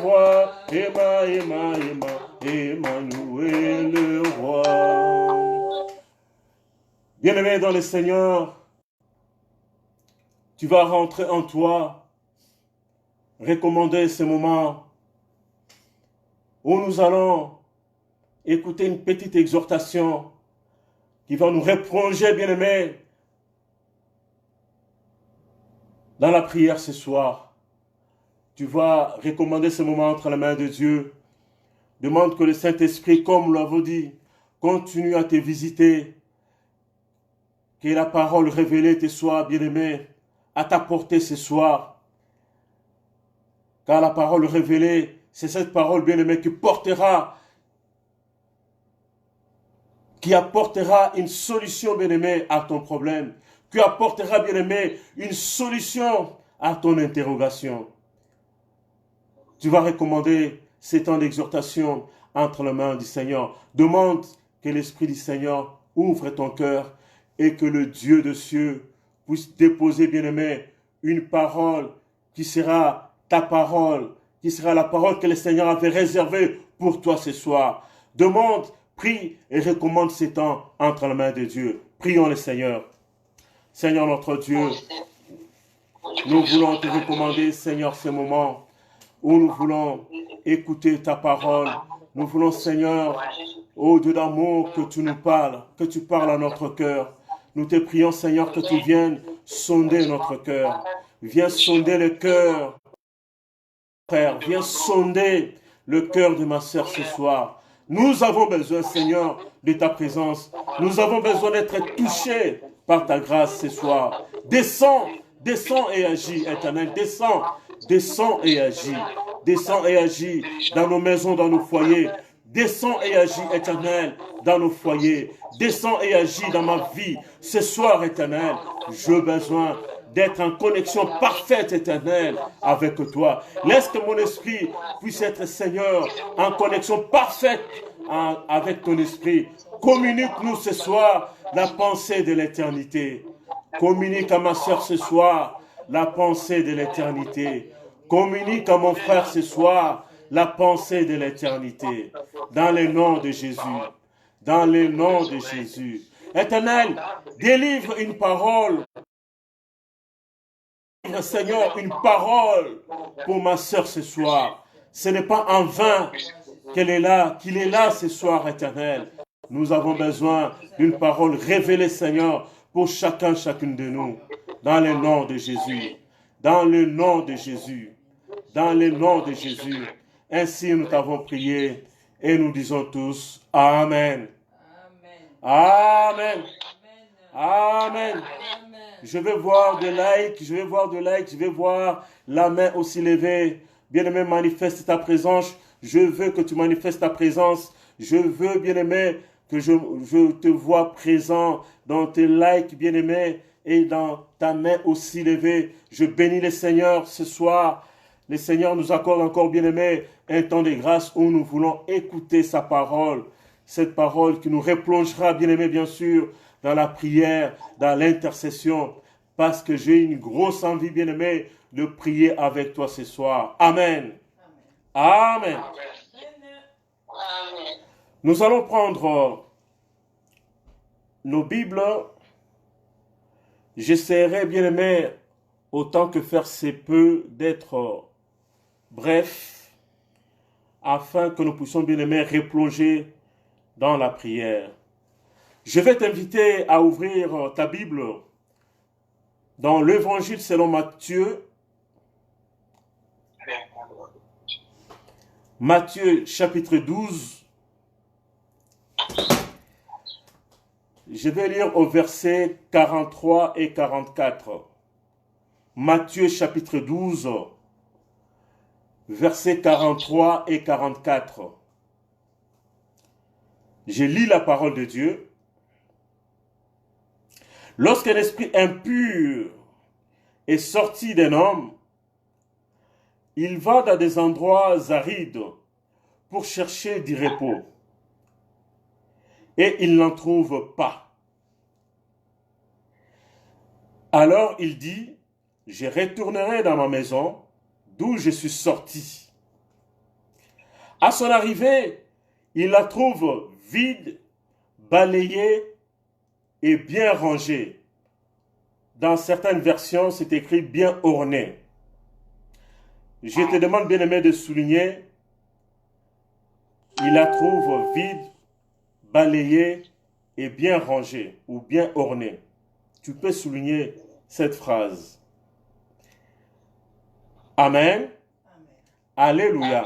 roi, Emmanuel le roi. Bien-aimé dans le Seigneur, tu vas rentrer en toi, recommander ce moment où nous allons écouter une petite exhortation qui va nous replonger, bien-aimé, dans la prière ce soir. Tu vas recommander ce moment entre les mains de Dieu. Demande que le Saint-Esprit, comme nous l'avons dit, continue à te visiter. Que la parole révélée te soit, bien-aimé, à ta portée ce soir. Car la parole révélée, c'est cette parole, bien-aimé, qui apportera une solution, bien-aimé, à ton problème. Qui apportera, bien-aimé, une solution à ton interrogation. Tu vas recommander ces temps d'exhortation entre les mains du Seigneur. Demande que l'Esprit du Seigneur ouvre ton cœur et que le Dieu de cieux puisse déposer, bien-aimé, une parole qui sera ta parole, qui sera la parole que le Seigneur avait réservée pour toi ce soir. Demande, prie et recommande ces temps entre les mains de Dieu. Prions le Seigneur. Seigneur notre Dieu, nous voulons te recommander, Seigneur, ces moments où nous voulons écouter ta parole. Nous voulons, Seigneur, ô Dieu d'amour, que tu nous parles, que tu parles à notre cœur. Nous te prions, Seigneur, que tu viennes sonder notre cœur. Viens sonder le cœur, frère. Viens sonder le cœur de ma sœur ce soir. Nous avons besoin, Seigneur, de ta présence. Nous avons besoin d'être touchés par ta grâce ce soir. Descends, descends et agis, Éternel. Descends, descends et agis. Descends et agis dans nos maisons, dans nos foyers. Descends et agis, Éternel, dans nos foyers. Descends et agis dans ma vie. Ce soir, Éternel, j'ai besoin d'être en connexion parfaite, Éternel, avec toi. Laisse que mon esprit puisse être, Seigneur, en connexion parfaite avec ton esprit. Communique-nous ce soir la pensée de l'éternité. Communique à ma soeur ce soir la pensée de l'éternité. Communique à mon frère ce soir la pensée de l'éternité. Dans le nom de Jésus. Dans le nom de Jésus. Éternel, délivre une parole. Seigneur, une parole pour ma soeur ce soir. Ce n'est pas en vain qu'il est là ce soir, Éternel. Nous avons besoin d'une parole révélée, Seigneur, pour chacune de nous. Dans le nom de Jésus. Dans le nom de Jésus. Dans le nom de Jésus. Ainsi nous t'avons prié et nous disons tous Amen. Amen. Amen. Je vais voir des likes, je vais voir la main aussi levée. Bien-aimé, manifeste ta présence. Je veux que tu manifestes ta présence. Je veux, bien-aimé, que je te vois présent dans tes likes, bien-aimé, et dans ta main aussi levée. Je bénis le Seigneur ce soir. Le Seigneur nous accorde encore, bien-aimé, un temps de grâce où nous voulons écouter sa parole. Cette parole qui nous replongera, bien-aimé, bien sûr, dans la prière, dans l'intercession, parce que j'ai une grosse envie, bien-aimé, de prier avec toi ce soir. Amen. Amen. Amen. Nous allons prendre nos Bibles. J'essaierai, bien-aimé, autant que faire se peut, d'être bref, afin que nous puissions, bien-aimé, replonger dans la prière. Je vais t'inviter à ouvrir ta Bible dans l'Évangile selon Matthieu. Matthieu chapitre 12. Je vais lire au verset 43 et 44. Matthieu chapitre 12, versets 43 et 44. Je lis la parole de Dieu. Lorsqu'un esprit impur est sorti d'un homme, il va dans des endroits arides pour chercher du repos. Et il n'en trouve pas. Alors il dit, je retournerai dans ma maison d'où je suis sorti. À son arrivée, il la trouve vide, balayée et bien rangée. Dans certaines versions, c'est écrit bien ornée. Je te demande, bien-aimé, de souligner, il la trouve vide, balayée et bien rangée ou bien ornée. Tu peux souligner cette phrase. Amen. Alléluia.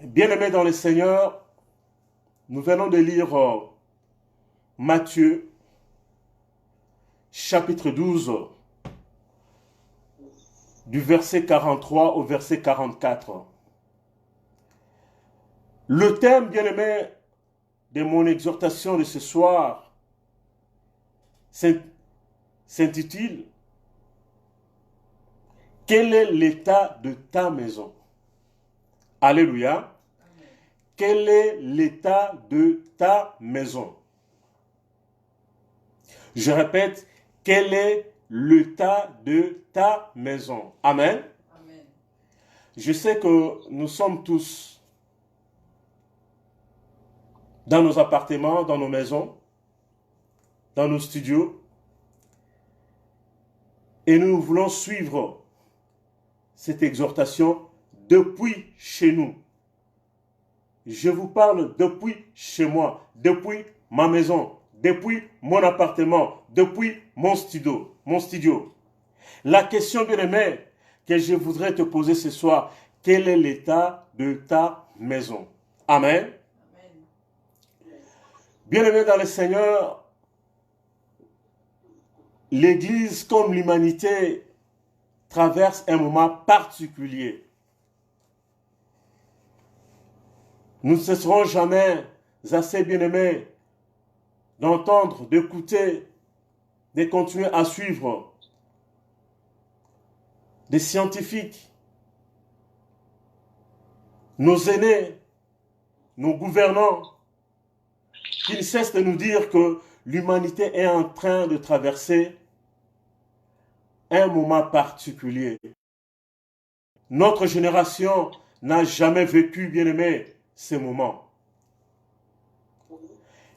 Bien-aimés dans le Seigneur, nous venons de lire Matthieu, chapitre 12, du verset 43 au verset 44. Le thème, bien-aimé, de mon exhortation de ce soir s'intitule « Quel est l'état de ta maison ?» Alléluia. Quel est l'état de ta maison? Je répète, quel est l'état de ta maison? Amen. Amen. Je sais que nous sommes tous dans nos appartements, dans nos maisons, dans nos studios, et nous voulons suivre cette exhortation depuis chez nous. Je vous parle depuis chez moi, depuis ma maison, depuis mon appartement, depuis mon studio. La question, bien-aimé, que je voudrais te poser ce soir, quel est l'état de ta maison? Amen. Bien-aimé dans le Seigneur, l'Église comme l'humanité traverse un moment particulier. Nous ne cesserons jamais assez bien-aimés d'entendre, d'écouter, de continuer à suivre des scientifiques, nos aînés, nos gouvernants, qui ne cessent de nous dire que l'humanité est en train de traverser un moment particulier. Notre génération n'a jamais vécu, bien-aimé, ces moments.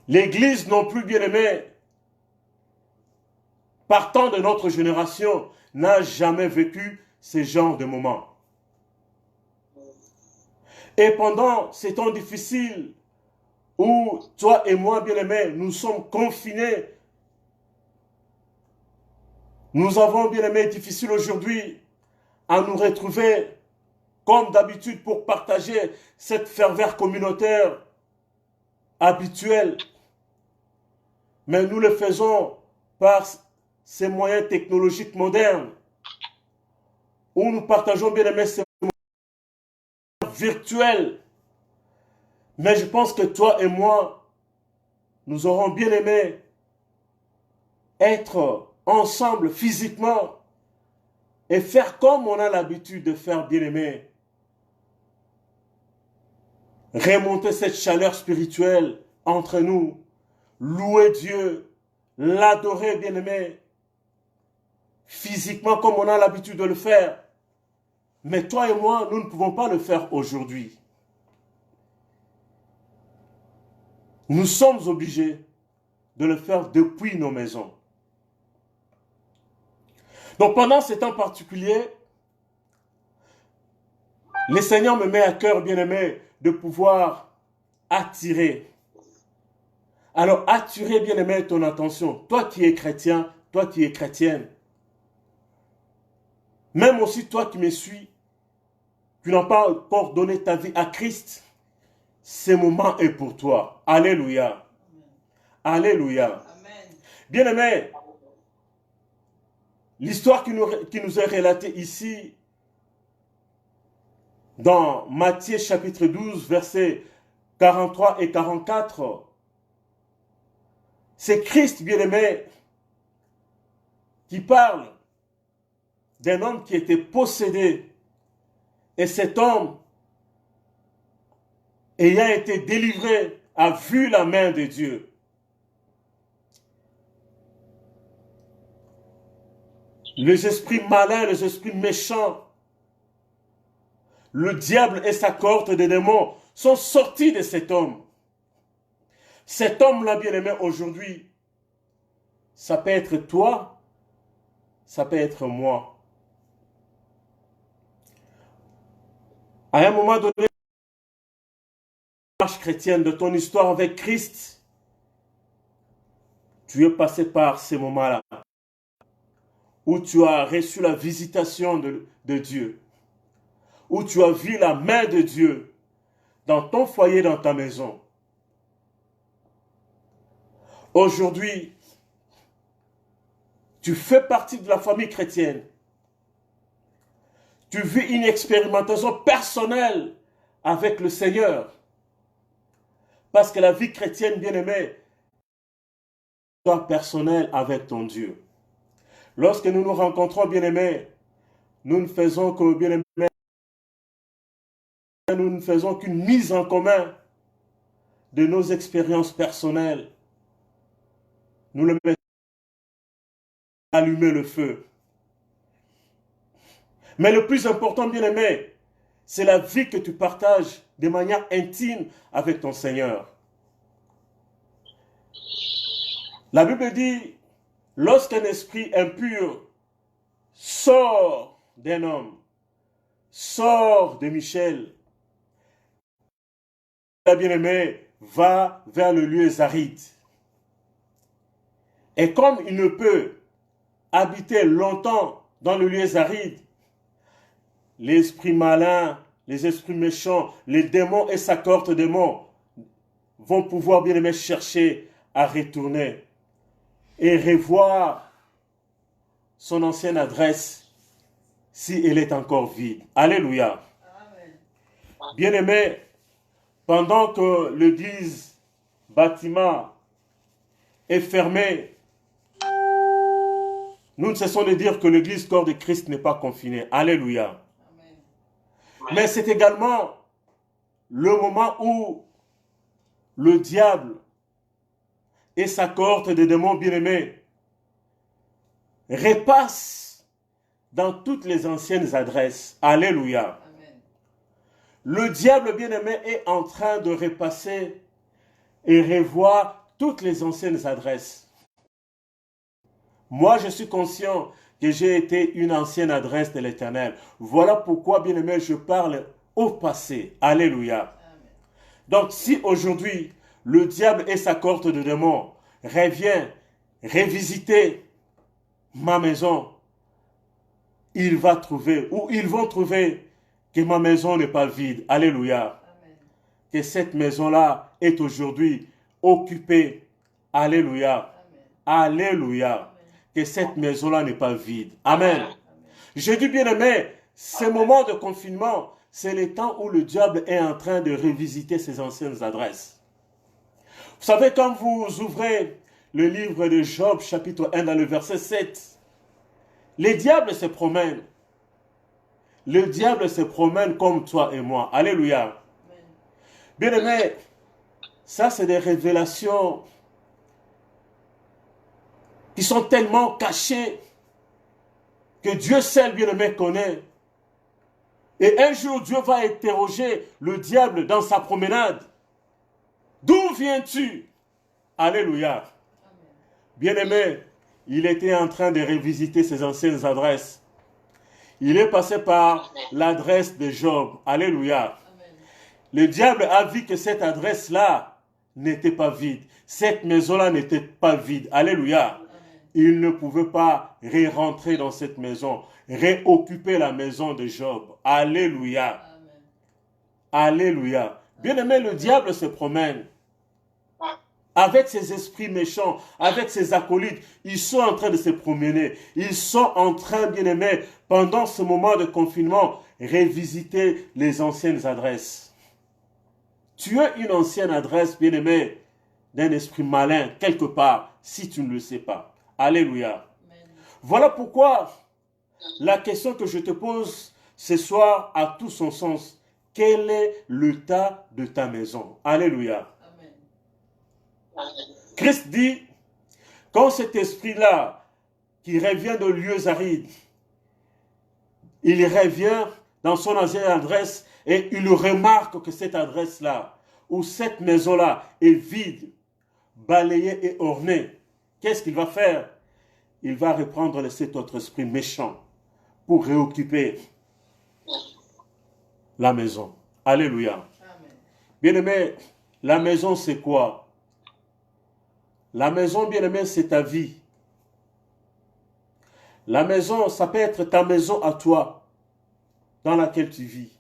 L'Église non plus, bien-aimé, partant de notre génération, n'a jamais vécu ce genre de moments. Et pendant ces temps difficiles où toi et moi, bien-aimé, nous sommes confinés, nous avons, bien-aimé, difficile aujourd'hui à nous retrouver comme d'habitude pour partager cette ferveur communautaire habituelle. Mais nous le faisons par ces moyens technologiques modernes où nous partageons, bien aimé, ces moyens virtuels. Mais je pense que toi et moi, nous aurons bien aimé être ensemble physiquement et faire comme on a l'habitude de faire, bien aimé. Remonter cette chaleur spirituelle entre nous, louer Dieu, l'adorer, bien aimé, physiquement comme on a l'habitude de le faire. Mais toi et moi, nous ne pouvons pas le faire aujourd'hui. Nous sommes obligés de le faire depuis nos maisons. Donc pendant ces temps particuliers, le Seigneur me met à cœur, bien-aimé, de pouvoir attirer. Alors attirer, bien-aimé, ton attention. Toi qui es chrétien, toi qui es chrétienne. Même aussi toi qui me suis, qui n'as pas encore donné ta vie à Christ. Ce moment est pour toi. Alléluia. Alléluia. Bien-aimé, l'histoire qui nous est relatée ici, dans Matthieu chapitre 12, versets 43 et 44, c'est Christ, bien-aimé, qui parle d'un homme qui était possédé. Et cet homme, ayant été délivré, a vu la main de Dieu. Les esprits malins, les esprits méchants le diable et sa cohorte de démons sont sortis de cet homme. Cet homme-là, bien-aimé, aujourd'hui, ça peut être toi, ça peut être moi. À un moment donné, de la marche chrétienne, de ton histoire avec Christ, tu es passé par ces moments-là, où tu as reçu la visitation de Dieu, où tu as vu la main de Dieu dans ton foyer, dans ta maison. Aujourd'hui, tu fais partie de la famille chrétienne. Tu vis une expérimentation personnelle avec le Seigneur. Parce que la vie chrétienne, bien-aimée, est personnelle avec ton Dieu. Lorsque nous nous rencontrons, bien-aimés, nous ne faisons que, bien-aimés, nous ne faisons qu'une mise en commun de nos expériences personnelles. Nous le mettons à allumer le feu. Mais le plus important, bien-aimé, c'est la vie que tu partages de manière intime avec ton Seigneur. La Bible dit, lorsqu'un esprit impur sort d'un homme, sort de Michel, la bien-aimée va vers le lieu aride. Et comme il ne peut habiter longtemps dans le lieu aride, l'esprit malin, les esprits méchants, les démons et sa cohorte de démons vont pouvoir bien aimer chercher à retourner et revoir son ancienne adresse si elle est encore vide. Alléluia. Bien aimé, pendant que l'église bâtiment est fermée, nous ne cessons de dire que l'église corps de Christ n'est pas confinée. Alléluia. Mais c'est également le moment où le diable et sa cohorte de démons bien-aimés repassent dans toutes les anciennes adresses. Alléluia. Amen. Le diable bien-aimé est en train de repasser et revoir toutes les anciennes adresses. Moi, je suis conscient que j'ai été une ancienne adresse de l'Éternel. Voilà pourquoi, bien-aimé, je parle au passé. Alléluia. Amen. Donc, si aujourd'hui, le diable et sa cohorte de démons reviennent revisiter ma maison, il va trouver, ou ils vont trouver que ma maison n'est pas vide. Alléluia. Amen. Que cette maison-là est aujourd'hui occupée. Alléluia. Amen. Alléluia. Amen. Que cette maison-là n'est pas vide. Amen. Amen. Je dis bien aimé, ces moments de confinement, c'est le temps où le diable est en train de revisiter ses anciennes adresses. Vous savez, quand vous ouvrez le livre de Job, chapitre 1, dans le verset 7, les diables se promènent. Le diable se promène comme toi et moi. Alléluia. Bien aimé, ça c'est des révélations qui sont tellement cachées que Dieu seul, bien aimé, connaît. Et un jour, Dieu va interroger le diable dans sa promenade. D'où viens-tu? Alléluia. Bien aimé, il était en train de revisiter ses anciennes adresses. Il est passé par l'adresse de Job. Alléluia. Amen. Le diable a vu que cette adresse-là n'était pas vide. Cette maison-là n'était pas vide. Alléluia. Amen. Il ne pouvait pas rentrer dans cette maison, réoccuper la maison de Job. Alléluia. Amen. Alléluia. Bien aimé, le diable se promène. Avec ses esprits méchants, avec ses acolytes, ils sont en train de se promener. Ils sont en train, bien aimé, pendant ce moment de confinement, revisiter les anciennes adresses. Tu as une ancienne adresse, bien aimé, d'un esprit malin, quelque part, si tu ne le sais pas. Alléluia. Amen. Voilà pourquoi la question que je te pose ce soir a tout son sens. Quel est l'état de ta maison? Alléluia. Christ dit, quand cet esprit-là, qui revient de lieux arides, il revient dans son ancienne adresse et il remarque que cette adresse-là, ou cette maison-là est vide, balayée et ornée, qu'est-ce qu'il va faire? Il va reprendre cet autre esprit méchant pour réoccuper la maison. Alléluia. Bien-aimé, la maison c'est quoi? La maison, bien-aimé, c'est ta vie. La maison, ça peut être ta maison à toi, dans laquelle tu vis.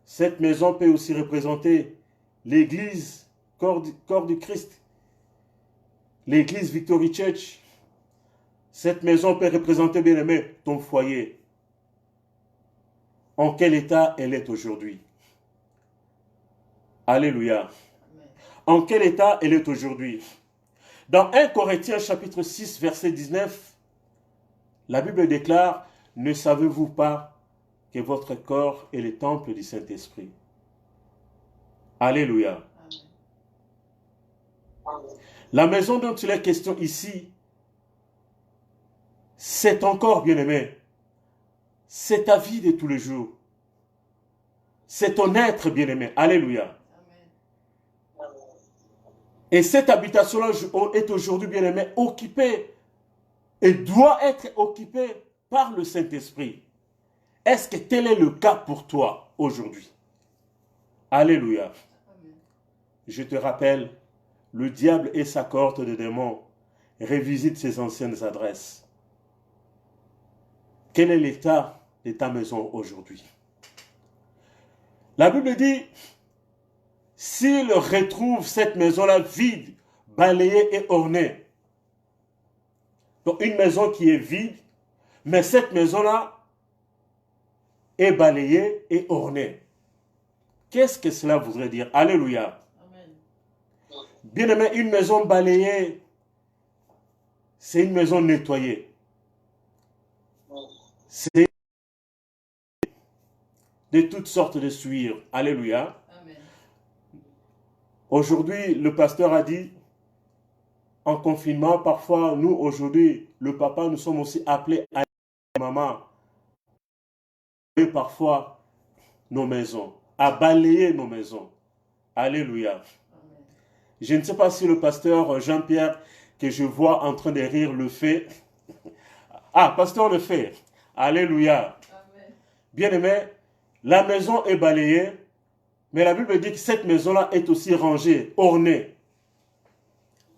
Cette maison peut aussi représenter l'église, corps du Christ. L'église Victory Church. Cette maison peut représenter, bien-aimé, ton foyer. En quel état elle est aujourd'hui? Alléluia. En quel état elle est aujourd'hui? Dans 1 Corinthiens chapitre 6, verset 19, la Bible déclare, « Ne savez-vous pas que votre corps est le temple du Saint-Esprit ?» Alléluia. La maison dont il est question ici, c'est ton corps, bien-aimé. C'est ta vie de tous les jours. C'est ton être, bien-aimé. Alléluia. Et cette habitation-là est aujourd'hui, bien-aimé, occupée et doit être occupée par le Saint-Esprit. Est-ce que tel est le cas pour toi aujourd'hui? Alléluia. Je te rappelle, le diable et sa cohorte de démons revisitent ses anciennes adresses. Quel est l'état de ta maison aujourd'hui? La Bible dit, s'il retrouve cette maison-là vide, balayée et ornée, donc une maison qui est vide, mais cette maison-là est balayée et ornée. Qu'est-ce que cela voudrait dire? Alléluia. Bien-aimé, une maison balayée, c'est une maison nettoyée. C'est de toutes sortes de souillures. Alléluia. Aujourd'hui, le pasteur a dit, en confinement, parfois, nous, aujourd'hui, le papa, nous sommes aussi appelés à maman, et parfois, nos maisons, à balayer nos maisons. Alléluia. Amen. Je ne sais pas si le pasteur Jean-Pierre, que je vois en train de rire, le fait. Ah, pasteur le fait. Alléluia. Amen. Bien-aimé, la maison est balayée, mais la Bible dit que cette maison-là est aussi rangée, ornée.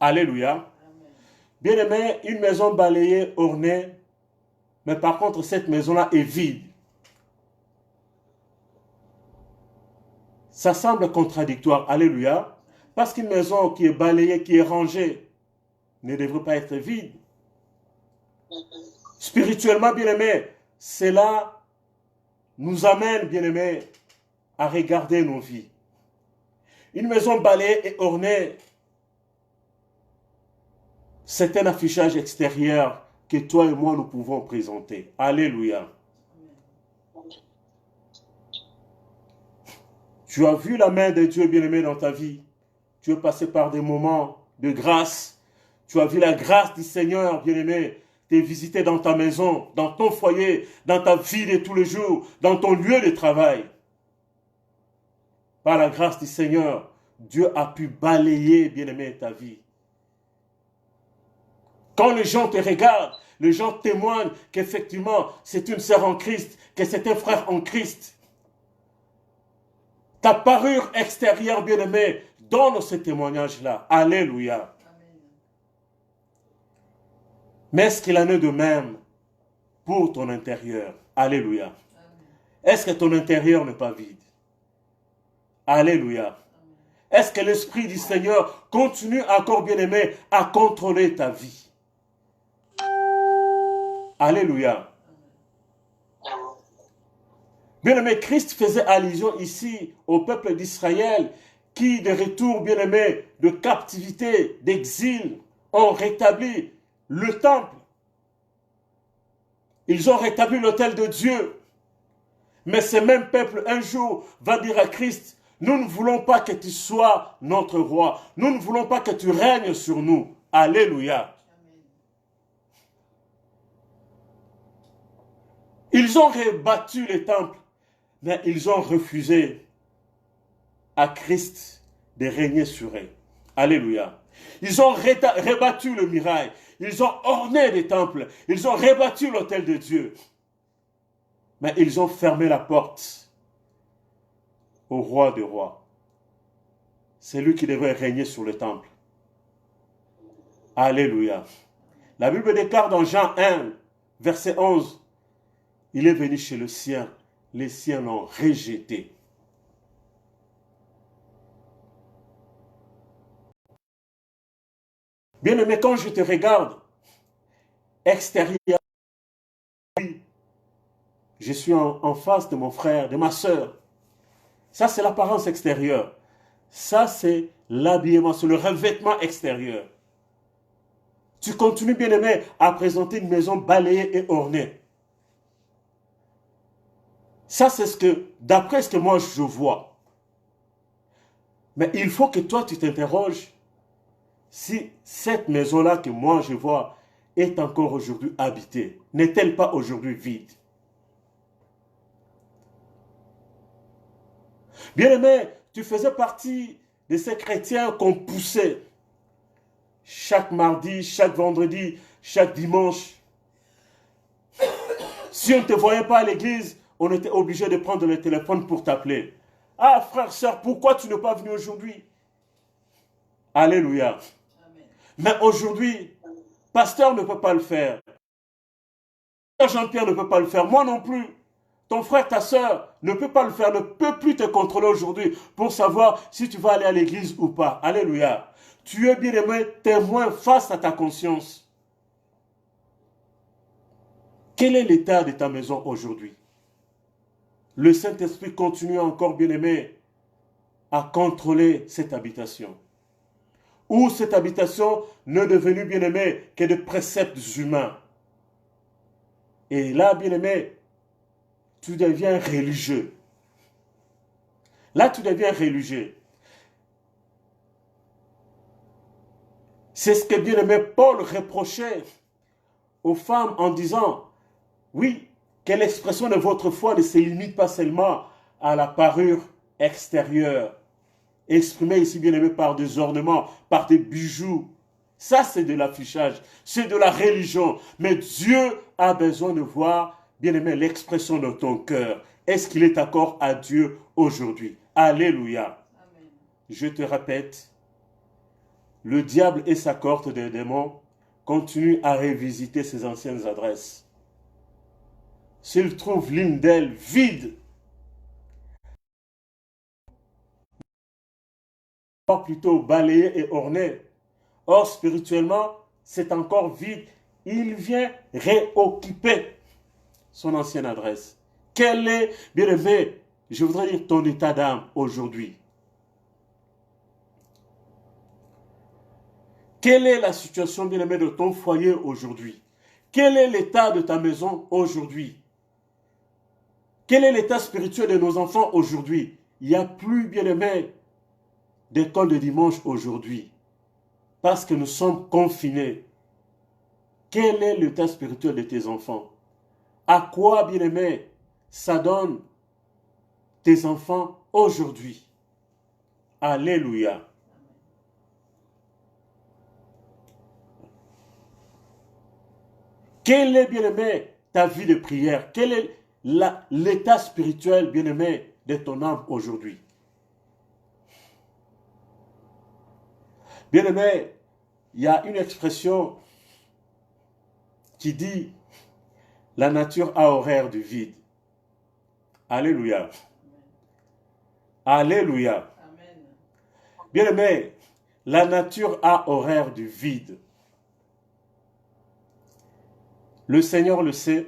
Alléluia. Bien-aimé, une maison balayée, ornée, mais par contre, cette maison-là est vide. Ça semble contradictoire. Alléluia. Parce qu'une maison qui est balayée, qui est rangée, ne devrait pas être vide. Spirituellement, bien-aimé, cela nous amène, bien-aimé, à regarder nos vies. Une maison balayée et ornée, c'est un affichage extérieur que toi et moi nous pouvons présenter. Alléluia. Tu as vu la main de Dieu bien-aimé dans ta vie. Tu es passé par des moments de grâce. Tu as vu la grâce du Seigneur bien-aimé te visiter dans ta maison, dans ton foyer, dans ta vie de tous les jours, dans ton lieu de travail. Par la grâce du Seigneur, Dieu a pu balayer bien-aimé ta vie. Quand les gens te regardent, les gens témoignent qu'effectivement, c'est une sœur en Christ, que c'est un frère en Christ. Ta parure extérieure, bien-aimé, donne ce témoignage-là. Alléluia. Amen. Mais est-ce qu'il en est de même pour ton intérieur? Alléluia. Amen. Est-ce que ton intérieur n'est pas vide? Alléluia. Amen. Est-ce que l'Esprit du Seigneur continue encore, bien-aimé, à contrôler ta vie? Alléluia. Bien-aimé, Christ faisait allusion ici au peuple d'Israël qui, de retour, bien-aimé, de captivité, d'exil, ont rétabli le temple. Ils ont rétabli l'autel de Dieu. Mais ce même peuple, un jour, va dire à Christ, nous ne voulons pas que tu sois notre roi. Nous ne voulons pas que tu règnes sur nous. Alléluia. Ils ont rebattu le temple. mais ils ont refusé à Christ de régner sur eux. Alléluia. Ils ont rebattu le mirail. Ils ont orné des temples. Ils ont rebattu l'autel de Dieu. Mais ils ont fermé la porte au roi des rois. C'est lui qui devait régner sur le temple. Alléluia. La Bible déclare dans Jean 1, verset 11, il est venu chez le sien. Les siens l'ont rejeté. Bien-aimé, quand je te regarde, extérieur, je suis en face de mon frère, de ma soeur. Ça, c'est l'apparence extérieure. Ça, c'est l'habillement, c'est le revêtement extérieur. Tu continues, bien-aimé, à présenter une maison balayée et ornée. Ça, c'est ce que, d'après ce que moi je vois. Mais il faut que toi, tu t'interroges si cette maison-là que moi je vois est encore aujourd'hui habitée. N'est-elle pas aujourd'hui vide? Bien-aimé, tu faisais partie de ces chrétiens qu'on poussait chaque mardi, chaque vendredi, chaque dimanche. Si on ne te voyait pas à l'église, on était obligé de prendre le téléphone pour t'appeler. Ah, frère, sœur, pourquoi tu n'es pas venu aujourd'hui? Alléluia. Amen. Mais aujourd'hui, pasteur ne peut pas le faire. Jean-Pierre ne peut pas le faire. Moi non plus. Ton frère, ta sœur ne peut pas le faire, ne peut plus te contrôler aujourd'hui pour savoir si tu vas aller à l'église ou pas. Alléluia. Tu es bien aimé témoin face à ta conscience. Quel est l'état de ta maison aujourd'hui? Le Saint-Esprit continue encore, bien aimé, à contrôler cette habitation. Ou cette habitation n'est devenue, bien aimé, que de préceptes humains. Et là, bien aimé, tu deviens religieux. Là, tu deviens religieux. C'est ce que bien-aimé Paul reprochait aux femmes en disant, oui, que l'expression de votre foi ne se limite pas seulement à la parure extérieure, exprimée ici, bien-aimé, par des ornements, par des bijoux. Ça, c'est de l'affichage, c'est de la religion. Mais Dieu a besoin de voir, bien-aimé, l'expression de ton cœur. Est-ce qu'il est accord à Dieu aujourd'hui? Alléluia. Amen. Je te répète, le diable et sa cohorte de démons continuent à revisiter ses anciennes adresses. S'ils trouvent l'une d'elles vide, plutôt balayée et ornée, or spirituellement, c'est encore vide, il vient réoccuper son ancienne adresse. Quel est, bien aimé, je voudrais dire ton état d'âme aujourd'hui? Quelle est la situation, bien aimé, de ton foyer aujourd'hui? Quel est l'état de ta maison aujourd'hui? Quel est l'état spirituel de nos enfants aujourd'hui? Il n'y a plus, bien aimé, d'école de dimanche aujourd'hui. Parce que nous sommes confinés. Quel est l'état spirituel de tes enfants? À quoi, bien aimé, ça donne tes enfants aujourd'hui? Alléluia. Quel est, bien aimé, ta vie de prière? Quel est l'état spirituel, bien aimé, de ton âme aujourd'hui? Bien aimé, il y a une expression qui dit la nature a horreur du vide. Alléluia. Alléluia. Amen. Bien aimé, la nature a horreur du vide. Le Seigneur le sait,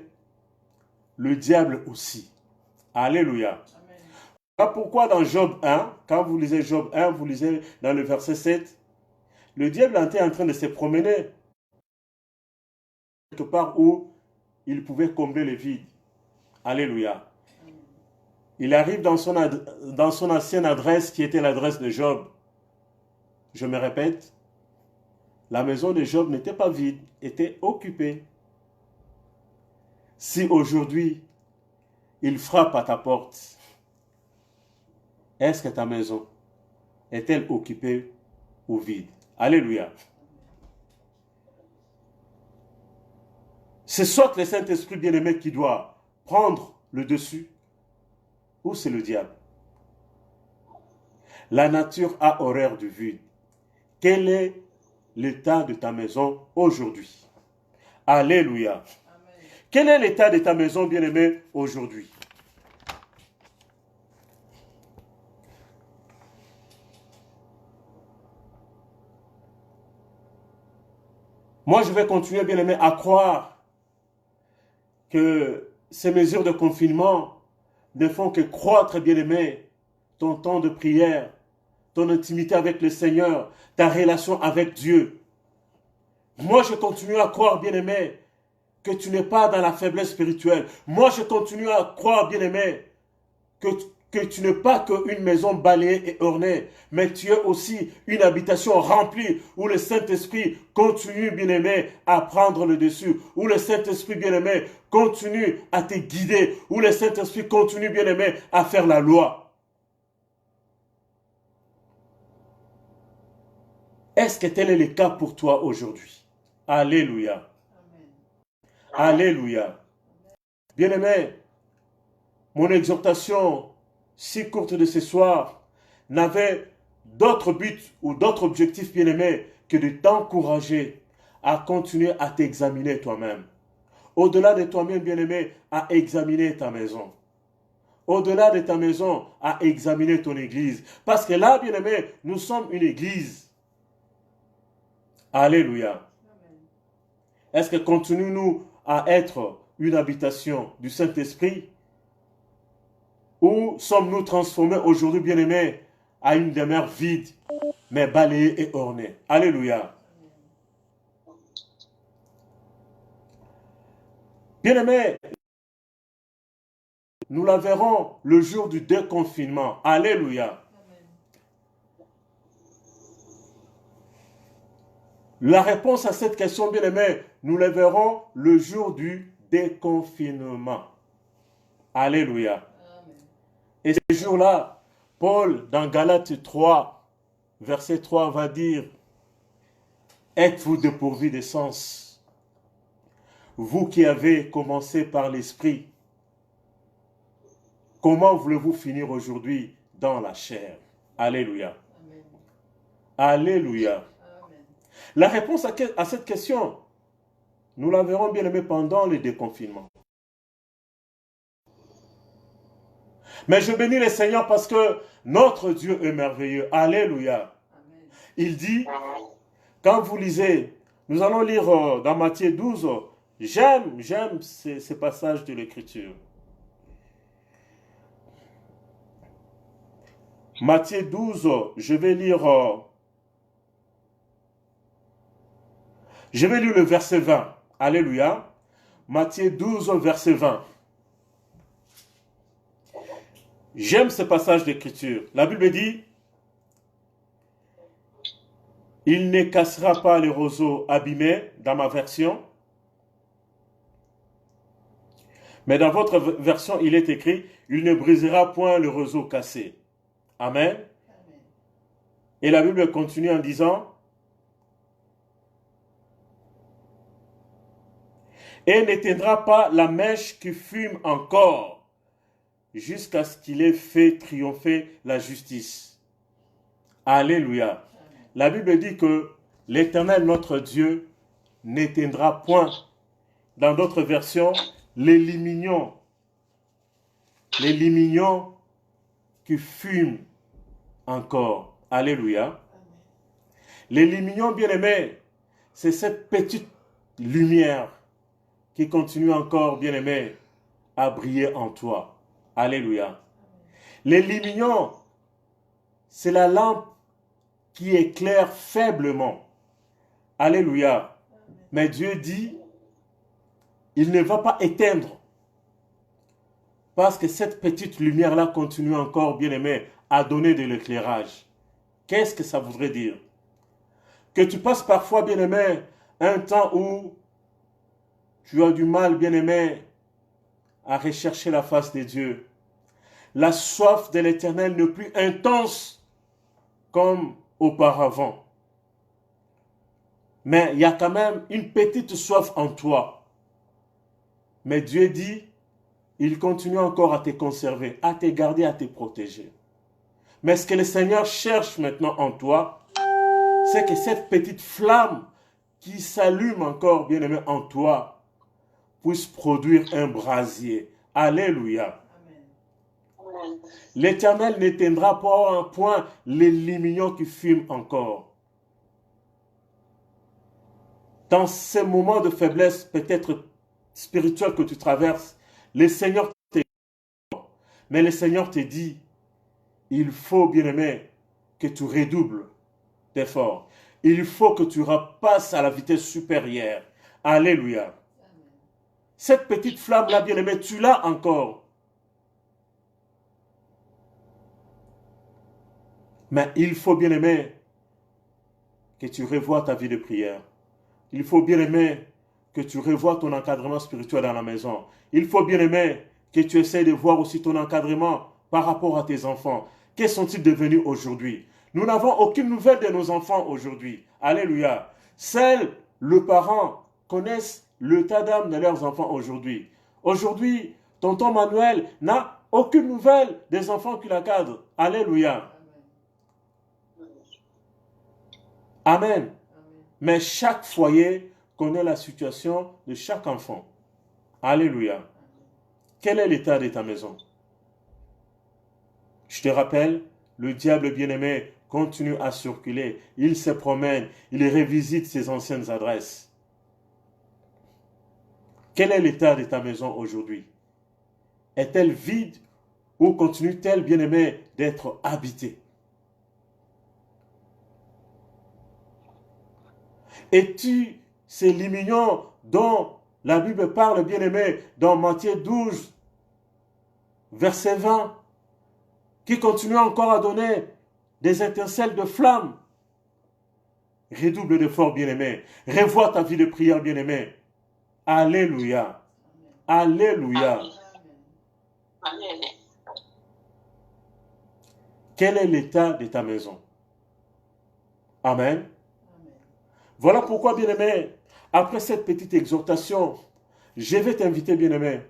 le diable aussi. Alléluia. Voilà pourquoi dans Job 1, quand vous lisez Job 1, vous lisez dans le verset 7, le diable était en train de se promener quelque part où il pouvait combler le vide. Alléluia. Il arrive dans son ancienne adresse qui était l'adresse de Job. Je me répète, la maison de Job n'était pas vide, était occupée. Si aujourd'hui, il frappe à ta porte, Est-ce que ta maison est-elle occupée ou vide? Alléluia. C'est soit le Saint-Esprit bien-aimé qui doit prendre le dessus, ou c'est le diable. La nature a horreur du vide. Quel est l'état de ta maison aujourd'hui? Alléluia. Amen. Quel est l'état de ta maison bien-aimée aujourd'hui? Moi, je vais continuer, bien-aimé, à croire que ces mesures de confinement ne font que croître, bien-aimé, ton temps de prière, ton intimité avec le Seigneur, ta relation avec Dieu. Moi, je continue à croire, bien-aimé, que tu n'es pas dans la faiblesse spirituelle. Moi, je continue à croire, bien-aimé, que tu n'es pas qu'une maison balayée et ornée, mais tu es aussi une habitation remplie où le Saint-Esprit continue, bien-aimé, à prendre le dessus, où le Saint-Esprit, bien-aimé, continue à te guider, où le Saint-Esprit continue, bien-aimé, à faire la loi. Est-ce que tel est le cas pour toi aujourd'hui? Alléluia. Amen. Alléluia. Bien-aimé, mon exhortation si courte de ce soir n'avait d'autre but ou d'autre objectif, bien-aimé, que de t'encourager à continuer à t'examiner toi-même. Au-delà de toi-même, bien-aimé, à examiner ta maison. Au-delà de ta maison, à examiner ton église. Parce que là, bien-aimé, nous sommes une église. Alléluia. Est-ce que continuons-nous à être une habitation du Saint-Esprit? Ou sommes-nous transformés aujourd'hui, bien-aimés, à une demeure vide, mais balayée et ornée? Alléluia. Bien-aimés, nous la verrons le jour du déconfinement. Alléluia. La réponse à cette question, bien-aimés, nous la verrons le jour du déconfinement. Alléluia. Et ce jour-là, Paul, dans Galates 3, verset 3, va dire: êtes-vous dépourvus de sens, vous qui avez commencé par l'esprit, comment voulez-vous finir aujourd'hui dans la chair? Alléluia. Amen. Alléluia. Amen. La réponse à cette question, nous la verrons, bien aimé, pendant le déconfinement. Mais je bénis le Seigneur parce que notre Dieu est merveilleux. Alléluia. Amen. Il dit, quand vous lisez, nous allons lire dans Matthieu 12, j'aime ces passages de l'Écriture. Matthieu 12, je vais lire le verset 20. Alléluia. Matthieu 12, verset 20. J'aime ce passage d'écriture. La Bible dit: il ne cassera pas les roseaux abîmés, dans ma version. Mais dans votre version, il est écrit: il ne brisera point le roseau cassé. Amen. Amen. Et la Bible continue en disant: et n'éteindra pas la mèche qui fume encore, jusqu'à ce qu'il ait fait triompher la justice. Alléluia. La Bible dit que l'Éternel, notre Dieu, n'éteindra point. Dans d'autres versions, les limignons qui fument encore. Alléluia. Les limignons, bien-aimés, c'est cette petite lumière qui continue encore, bien-aimé, à briller en toi. Alléluia. Les limignons, c'est la lampe qui éclaire faiblement. Alléluia. Mais Dieu dit, il ne va pas éteindre. Parce que cette petite lumière-là continue encore, bien-aimé, à donner de l'éclairage. Qu'est-ce que ça voudrait dire? Que tu passes parfois, bien-aimé, un temps où tu as du mal, bien-aimé, à rechercher la face de Dieu. La soif de l'Éternel n'est plus intense comme auparavant. Mais il y a quand même une petite soif en toi. Mais Dieu dit, il continue encore à te conserver, à te garder, à te protéger. Mais ce que le Seigneur cherche maintenant en toi, c'est que cette petite flamme qui s'allume encore, bien-aimé, en toi, puisse produire un brasier. Alléluia. Amen. L'Éternel n'éteindra pas à un point les lumignons qui fument encore. Dans ces moments de faiblesse, peut-être spirituelle que tu traverses, le Seigneur te dit, mais le Seigneur te dit, il faut, bien-aimé, que tu redoubles d'efforts. Il faut que tu repasses à la vitesse supérieure. Alléluia. Cette petite flamme-là, bien-aimé, tu l'as encore. Mais il faut, bien-aimé, que tu revoies ta vie de prière. Il faut, bien-aimé, que tu revoies ton encadrement spirituel dans la maison. Il faut, bien-aimé, que tu essaies de voir aussi ton encadrement par rapport à tes enfants. Quels sont-ils devenus aujourd'hui? Nous n'avons aucune nouvelle de nos enfants aujourd'hui. Alléluia. Seuls les parents connaissent l'état d'âme de leurs enfants aujourd'hui. Aujourd'hui, tonton Manuel n'a aucune nouvelle des enfants qui l'encadrent. Alléluia. Amen. Mais chaque foyer connaît la situation de chaque enfant. Alléluia. Quel est l'état de ta maison? Je te rappelle, le diable bien-aimé continue à circuler. Il se promène, il revisite ses anciennes adresses. Quel est l'état de ta maison aujourd'hui? Est-elle vide ou continue-t-elle, bien-aimé, d'être habitée? Es-tu ces limignons dont la Bible parle, bien-aimé, dans Matthieu 12, verset 20, qui continue encore à donner des étincelles de flamme? Redouble d'efforts, bien-aimé. Revois ta vie de prière, bien-aimé. Alléluia. Alléluia. Amen. Quel est l'état de ta maison? Amen. Voilà pourquoi, bien-aimé, après cette petite exhortation, je vais t'inviter, bien-aimé,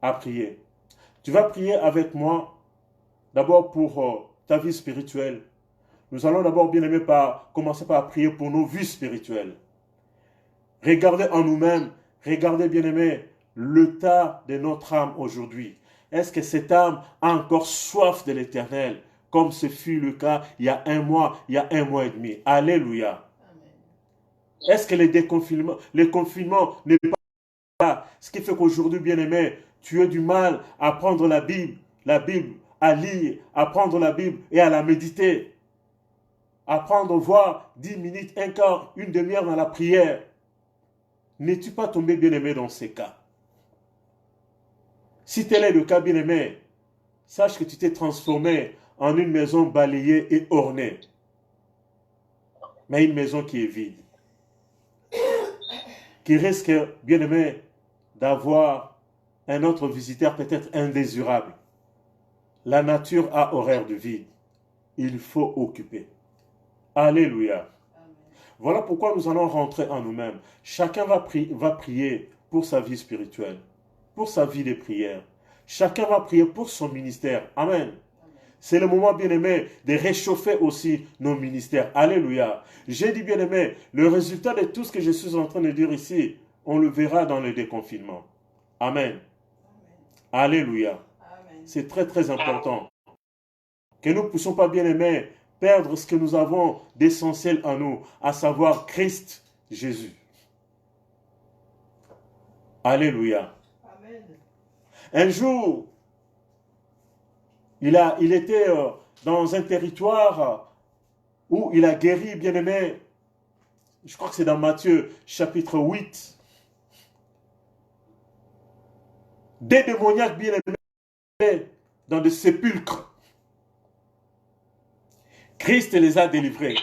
à prier. Tu vas prier avec moi, d'abord pour ta vie spirituelle. Nous allons d'abord, bien-aimé, commencer par prier pour nos vies spirituelles. Regardez en nous-mêmes, regardez, bien-aimé, l'état de notre âme aujourd'hui. Est-ce que cette âme a encore soif de l'Éternel, comme ce fut le cas il y a un mois et demi? Alléluia. Est-ce que les confinements n'est pas ce qui fait qu'aujourd'hui, bien-aimé, tu as du mal à prendre la Bible, à lire, à prendre la Bible et à la méditer, à prendre, voir 10 minutes, un quart, une demi-heure dans la prière? N'es-tu pas tombé, bien-aimé, dans ces cas? Si tel est le cas, bien-aimé, sache que tu t'es transformé en une maison balayée et ornée, mais une maison qui est vide, qui risque, bien-aimé, d'avoir un autre visiteur peut-être indésirable. La nature a horreur du vide. Il faut occuper. Alléluia. Voilà pourquoi nous allons rentrer en nous-mêmes. Chacun va prier pour sa vie spirituelle, pour sa vie de prière. Chacun va prier pour son ministère. Amen. C'est le moment, bien-aimé, de réchauffer aussi nos ministères. Alléluia. J'ai dit, bien-aimé, le résultat de tout ce que je suis en train de dire ici, on le verra dans le déconfinement. Amen. Alléluia. C'est très, très important. Que nous ne puissions pas, bien-aimés, perdre ce que nous avons d'essentiel en nous, à savoir Christ Jésus. Alléluia. Amen. Un jour, il était dans un territoire où il a guéri, bien-aimé, je crois que c'est dans Matthieu chapitre 8, des démoniaques, bien-aimés, dans des sépulcres. Christ les a délivrés.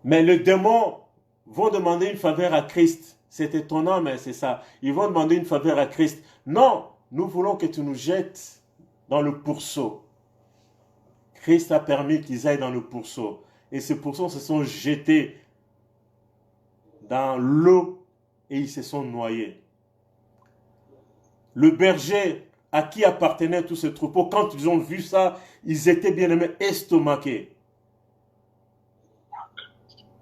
Mais les démons vont demander une faveur à Christ. C'est étonnant, mais c'est ça. Ils vont demander une faveur à Christ. Non, nous voulons que tu nous jettes dans le pourceau. Christ a permis qu'ils aillent dans le pourceau. Et ces pourceaux se sont jetés dans l'eau et ils se sont noyés. Le berger à qui appartenait tout ce troupeau, quand ils ont vu ça, ils étaient bien aimés estomaqués.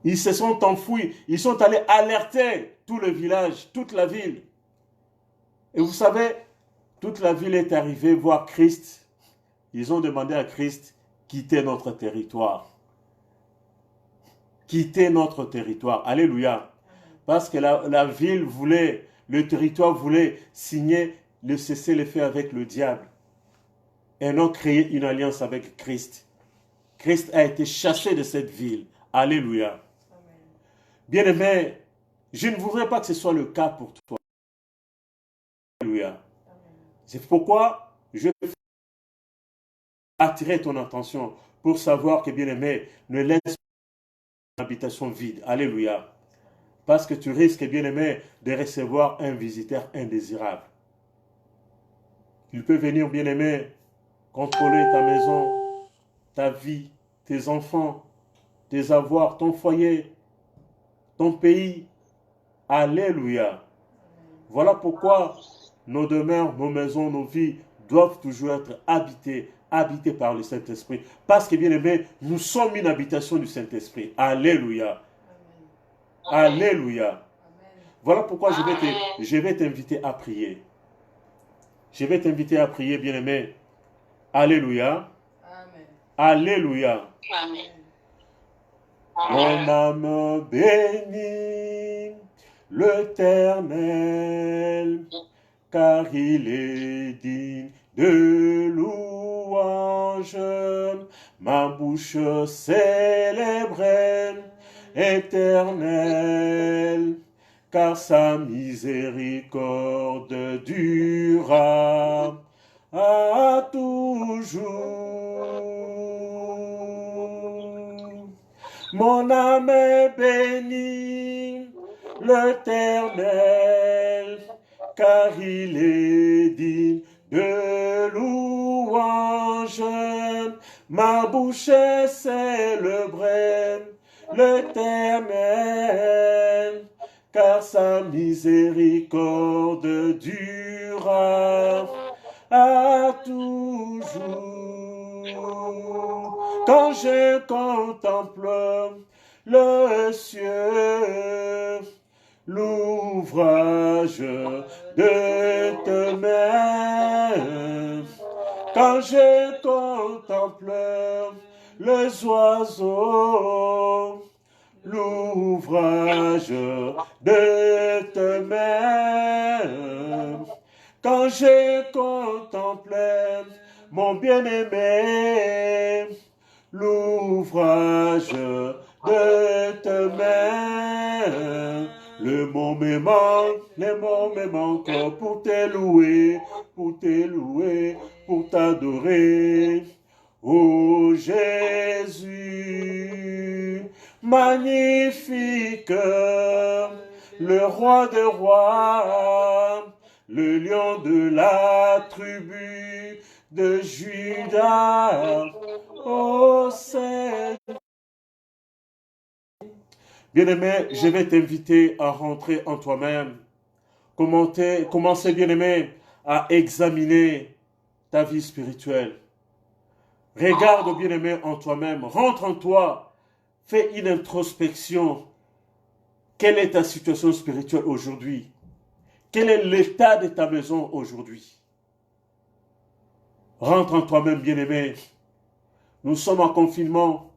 Ils se sont enfouis, ils sont allés alerter tout le village, toute la ville. Et vous savez, toute la ville est arrivée voir Christ. Ils ont demandé à Christ, quittez notre territoire. Quittez notre territoire. Alléluia. Parce que la ville voulait, le territoire voulait signer le cessez-le-feu avec le diable. Et non créer une alliance avec Christ. Christ a été chassé de cette ville. Alléluia. Bien-aimé, je ne voudrais pas que ce soit le cas pour toi. Alléluia. C'est pourquoi je veux attirer ton attention pour savoir que, bien-aimé, ne laisse pas une habitation vide. Alléluia. Parce que tu risques, bien-aimé, de recevoir un visiteur indésirable. Il peut venir, bien-aimé, contrôler ta maison, ta vie, tes enfants, tes avoirs, ton foyer, ton pays. Alléluia. Voilà pourquoi nos demeures, nos maisons, nos vies doivent toujours être habitées par le Saint-Esprit. Parce que, bien aimé, nous sommes une habitation du Saint-Esprit. Alléluia. Alléluia. Voilà pourquoi je vais t'inviter à prier. Je vais t'inviter à prier, bien aimé. Alléluia. Amen. Alléluia. Amen. Mon âme bénit l'Éternel, car il est digne de louange. Ma bouche célèbre Éternel, car sa miséricorde durera à toujours. Mon âme bénit l'Éternel, car il est digne de louange. Ma bouche célèbre l'Éternel, car sa miséricorde durera à toujours. Quand je contemple le ciel, l'ouvrage de tes mains, quand je contemple les oiseaux, l'ouvrage de tes mains, quand je contemple mon bien-aimé, l'ouvrage de tes mains, le mot me manque pour te louer, pour t'adorer. Ô Jésus, magnifique, le roi des rois, le lion de la tribu de Juda, ô Seigneur. Bien-aimé, je vais t'inviter à rentrer en toi-même. Commencez, bien-aimé, à examiner ta vie spirituelle. Regarde, bien-aimé, en toi-même. Rentre en toi. Fais une introspection. Quelle est ta situation spirituelle aujourd'hui? Quel est l'état de ta maison aujourd'hui? Rentre en toi-même, bien-aimé. Nous sommes en confinement.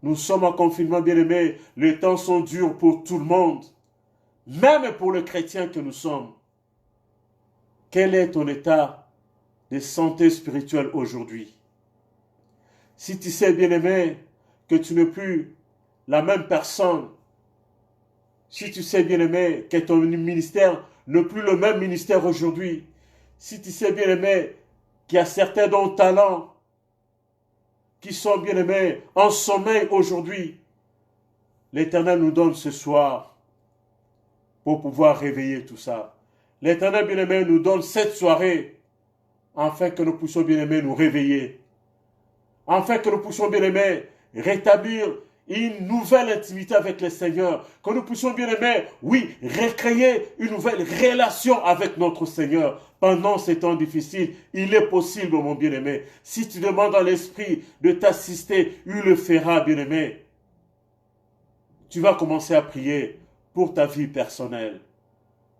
Nous sommes en confinement, bien-aimé. Les temps sont durs pour tout le monde. Même pour le chrétien que nous sommes. Quel est ton état de santé spirituelle aujourd'hui? Si tu sais, bien-aimé, que tu n'es plus la même personne, si tu sais, bien-aimé, que ton ministère n'est plus le même ministère aujourd'hui, si tu sais, bien-aimé, qu'il y a certains dons talents qui sont, bien-aimés, en sommeil aujourd'hui, l'Éternel nous donne ce soir pour pouvoir réveiller tout ça. l'Éternel bien-aimé nous donne cette soirée afin que nous puissions bien-aimé nous réveiller, afin que nous puissions bien-aimé rétablir une nouvelle intimité avec le Seigneur, que nous puissions bien-aimé, oui, recréer une nouvelle relation avec notre Seigneur. Pendant ces temps difficiles, il est possible, mon bien-aimé, si tu demandes à l'Esprit de t'assister, il le fera, bien-aimé. Tu vas commencer à prier pour ta vie personnelle.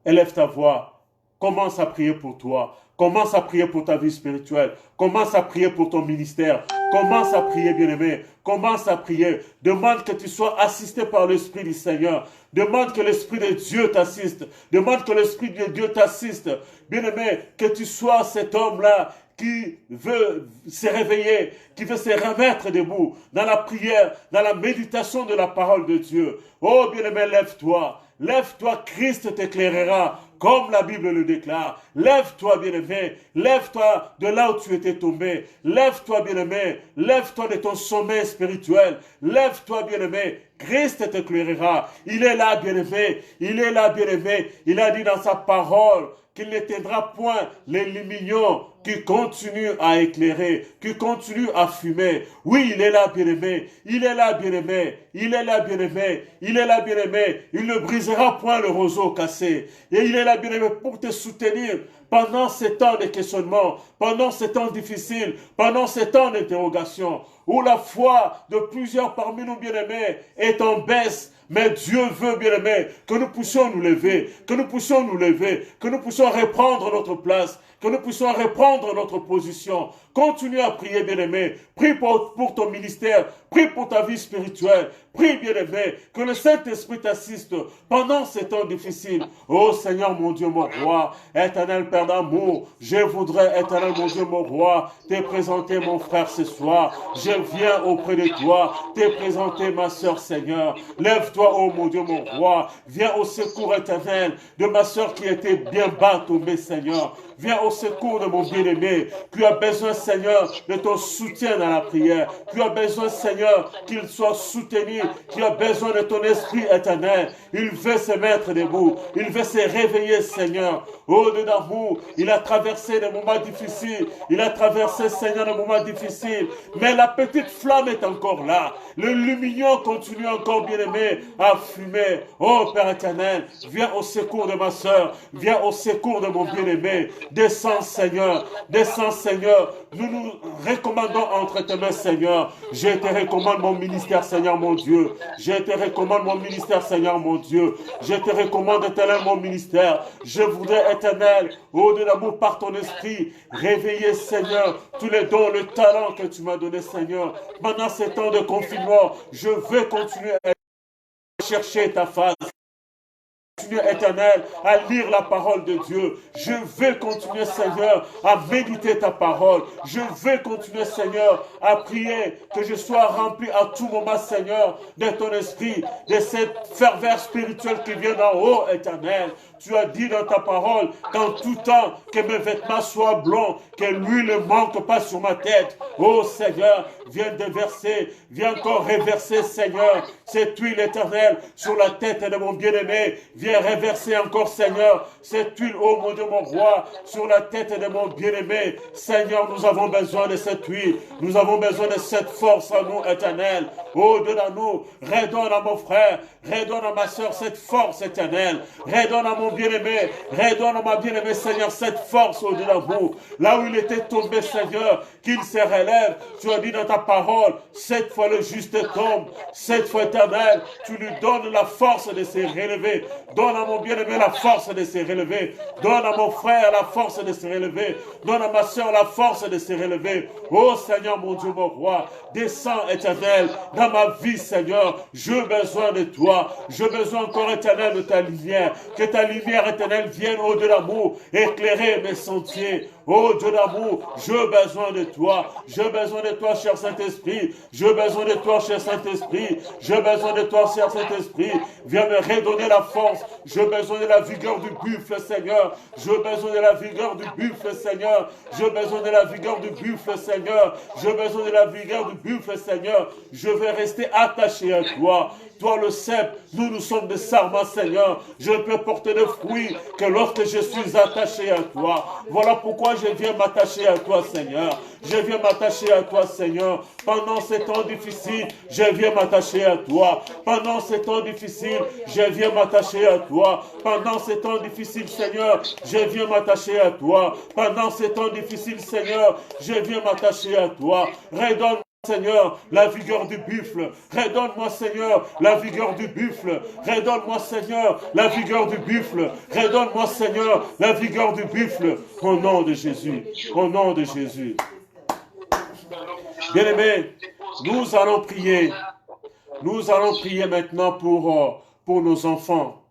Élève ta voix, commence à prier pour toi, commence à prier pour ta vie spirituelle, commence à prier pour ton ministère, commence à prier, bien-aimé, commence à prier, demande que tu sois assisté par l'Esprit du Seigneur, demande que l'Esprit de Dieu t'assiste, demande que l'Esprit de Dieu t'assiste, bien-aimé, que tu sois cet homme-là qui veut se réveiller, qui veut se remettre debout dans la prière, dans la méditation de la parole de Dieu. Oh bien-aimé, lève-toi. Lève-toi, Christ t'éclairera, comme la Bible le déclare. Lève-toi, bien-aimé, lève-toi de là où tu étais tombé. Lève-toi, bien-aimé, lève-toi de ton sommeil spirituel. Lève-toi, bien-aimé, Christ t'éclairera. Il est là, bien-aimé, il est là, bien-aimé. Il a dit dans sa parole qu'il n'éteindra point les lumignons qui continuent à éclairer, qui continuent à fumer. Oui, il est là, bien-aimé. Il est là, bien-aimé. Il est là, bien-aimé. Il est là, bien-aimé. Il ne brisera point le roseau cassé. Et il est là, bien-aimé, pour te soutenir pendant ces temps de questionnement, pendant ces temps difficiles, pendant ces temps d'interrogation, où la foi de plusieurs parmi nous, bien-aimés, est en baisse. Mais Dieu veut, bien-aimé, que nous puissions nous lever, que nous puissions nous lever, que nous puissions reprendre notre place, que nous puissions reprendre notre position. Continue à prier, bien-aimé. Prie pour ton ministère, prie pour ta vie spirituelle. Prie, bien-aimé, que le Saint-Esprit t'assiste pendant ces temps difficiles. Oh Seigneur, mon Dieu, mon roi, éternel Père d'amour, je voudrais, éternel, mon Dieu, mon roi, te présenter mon frère ce soir. Je viens auprès de toi, te présenter ma sœur, Seigneur. Lève-toi, oh mon Dieu, mon roi. Viens au secours éternel de ma sœur qui était bien bas tombée, Seigneur. Viens au secours de mon bien-aimé. Tu as besoin, Seigneur, de ton soutien dans la prière. Tu as besoin, Seigneur, qu'il soit soutenu. Tu as besoin de ton esprit éternel. Il veut se mettre debout. Il veut se réveiller, Seigneur. Oh, de d'amour, il a traversé des moments difficiles. Il a traversé, Seigneur, des moments difficiles. Mais la petite flamme est encore là. Le lumignon continue encore, bien-aimé, à fumer. Oh, Père éternel, viens au secours de ma soeur. Viens au secours de mon bien-aimé. Descends, Seigneur. Descends, Seigneur. Nous nous recommandons entre tes mains, Seigneur. Je te recommande mon ministère, Seigneur, mon Dieu. Je te recommande mon ministère, Seigneur, mon Dieu. Je te recommande, éternel, mon ministère. Je voudrais, éternel, au-delà de l'amour par ton esprit, réveiller, Seigneur, tous les dons, le talent que tu m'as donné, Seigneur. Pendant ces temps de confinement, je veux continuer à chercher ta face. Continuer, éternel, à lire la parole de Dieu. Je veux continuer, Seigneur, à méditer ta parole. Je veux continuer, Seigneur, à prier que je sois rempli à tout moment, Seigneur, de ton esprit, de cette ferveur spirituelle qui vient d'en haut, éternel. Tu as dit dans ta parole qu'en tout temps, que mes vêtements soient blancs, que l'huile ne manque pas sur ma tête. Oh Seigneur, viens déverser, viens encore reverser, Seigneur, cette huile éternelle sur la tête de mon bien-aimé. Viens reverser encore, Seigneur, cette huile, oh mon Dieu, mon roi, sur la tête de mon bien-aimé. Seigneur, nous avons besoin de cette huile. Nous avons besoin de cette force en nous, éternelle. Oh, Dieu dans nous, redonne à mon frère, redonne à ma soeur cette force éternelle. Redonne à mon bien-aimé, redonne à ma bien-aimée, Seigneur, cette force au-delà de vous. Là où il était tombé, Seigneur, qu'il se relève. Tu as dit dans ta parole, cette fois le juste tombe, cette fois éternelle, tu lui donnes la force de se relever. Donne à mon bien-aimé la force de se relever. Donne à mon frère la force de se relever. Donne à ma soeur la force de se relever. Oh Seigneur, mon Dieu, mon roi, descends, éternel, dans ma vie, Seigneur. J'ai besoin de toi. J'ai besoin encore, éternel, de ta lumière. Que ta lumière, éternelle, vienne au-delà de l'amour, éclairer mes sentiers. Oh Dieu d'amour, j'ai besoin de toi. J'ai besoin de toi, cher Saint-Esprit. J'ai besoin de toi, cher Saint-Esprit. J'ai besoin de toi, cher Saint-Esprit. Viens me redonner la force. J'ai besoin de la vigueur du buffle, Seigneur. J'ai besoin de la vigueur du buffle, Seigneur. J'ai besoin de la vigueur du buffle, Seigneur. J'ai besoin de la vigueur du buffle, Seigneur. Je vais rester attaché à toi. Toi le cep, nous sommes des sarments, Seigneur. Je ne peux porter de fruits que lorsque je suis attaché à toi. Voilà pourquoi je viens m'attacher à toi, Seigneur. Je viens m'attacher à toi, Seigneur. Pendant ces temps difficiles, je viens m'attacher à toi. Pendant ces temps difficiles, je viens m'attacher à toi. Pendant ces temps difficiles, Seigneur, je viens m'attacher à toi. Pendant ces temps difficiles, Seigneur, je viens m'attacher à toi. Redonne Seigneur, la vigueur du buffle. Redonne-moi, Seigneur, la vigueur du buffle. Redonne-moi, Seigneur, la vigueur du buffle. Redonne-moi, Seigneur, la vigueur du buffle. Au nom de Jésus. Au nom de Jésus. Bien-aimés, nous allons prier. Nous allons prier maintenant pour nos enfants.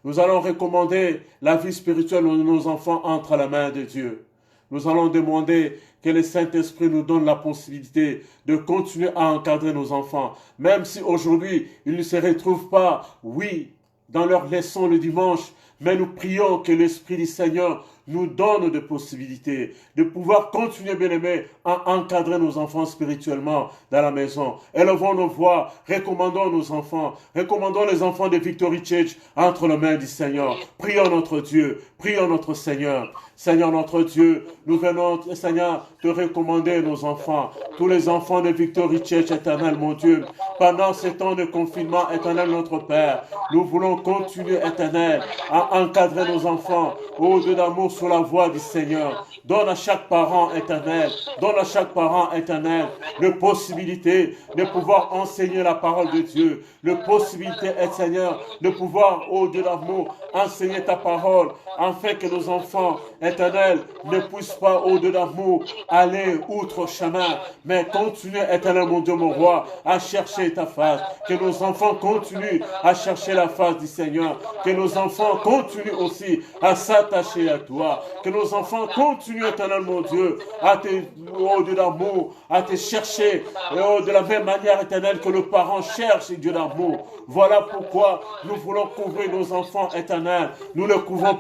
Nous allons recommander la vie spirituelle de nos enfants entre la main de Dieu. Nous allons demander que le Saint-Esprit nous donne la possibilité de continuer à encadrer nos enfants. Même si aujourd'hui, ils ne se retrouvent pas, oui, dans leur leçon le dimanche, mais nous prions que l'Esprit du Seigneur nous donne des possibilités de pouvoir continuer, bien-aimés, à encadrer nos enfants spirituellement dans la maison. Élevons nos voix, recommandons nos enfants, recommandons les enfants de Victory Church entre les mains du Seigneur. Prions notre Dieu, prions notre Seigneur. Seigneur notre Dieu, nous venons, Seigneur, te recommander nos enfants, tous les enfants de Victory Church, éternel mon Dieu. Pendant ce temps de confinement, éternel notre Père, nous voulons continuer, éternel, à encadrer nos enfants, ô Dieu d'amour, sur la voie du Seigneur. Donne à chaque parent éternel, donne à chaque parent éternel, la possibilité de pouvoir enseigner la parole de Dieu, la possibilité, Seigneur, de pouvoir, ô Dieu d'amour, enseigner ta parole, afin que nos enfants, éternels, ne puissent pas, ô Dieu d'amour, aller outre chemin, mais continuer, éternel, mon Dieu, mon roi, à chercher ta face. Que nos enfants continuent à chercher la face du Seigneur. Que nos enfants continuent aussi à s'attacher à toi. Que nos enfants continuent, éternel, mon Dieu, à te, ô Dieu d'amour, à te chercher, de la même manière, éternel, que le parent cherche, Dieu d'amour. Voilà pourquoi nous voulons couvrir nos enfants, éternels. Nous le couvrons.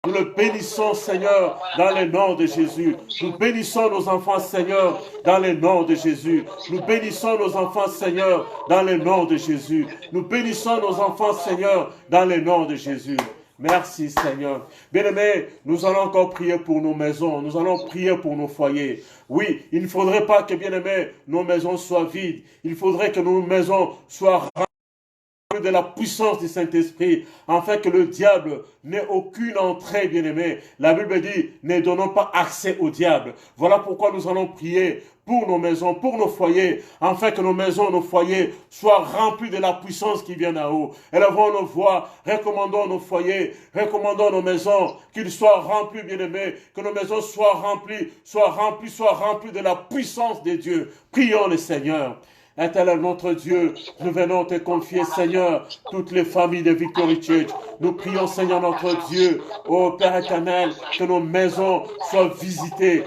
Nous le bénissons, Seigneur, dans le nom de Jésus. Nous bénissons nos enfants, Seigneur, dans le nom de Jésus. Nous bénissons nos enfants, Seigneur, dans le nom de Jésus. Nous bénissons nos enfants, Seigneur, dans le nom de Jésus. Merci, Seigneur. Bien-aimés, nous allons encore prier pour nos maisons. Nous allons prier pour nos foyers. Oui, il ne faudrait pas que, bien-aimés, nos maisons soient vides. Il faudrait que nos maisons soient de la puissance du Saint-Esprit, afin que le diable n'ait aucune entrée, bien-aimé. La Bible dit, ne donnons pas accès au diable. Voilà pourquoi nous allons prier pour nos maisons, pour nos foyers, afin que nos maisons, nos foyers soient remplis de la puissance qui vient d'en haut. Élevons nos voix, recommandons nos foyers, recommandons nos maisons, qu'ils soient remplis, bien-aimés, que nos maisons soient remplies de la puissance de Dieu. Prions le Seigneur. Éternel notre Dieu, nous venons te confier, Seigneur, toutes les familles de Victory Church. Nous prions, Seigneur notre Dieu, ô Père éternel, que nos maisons soient visitées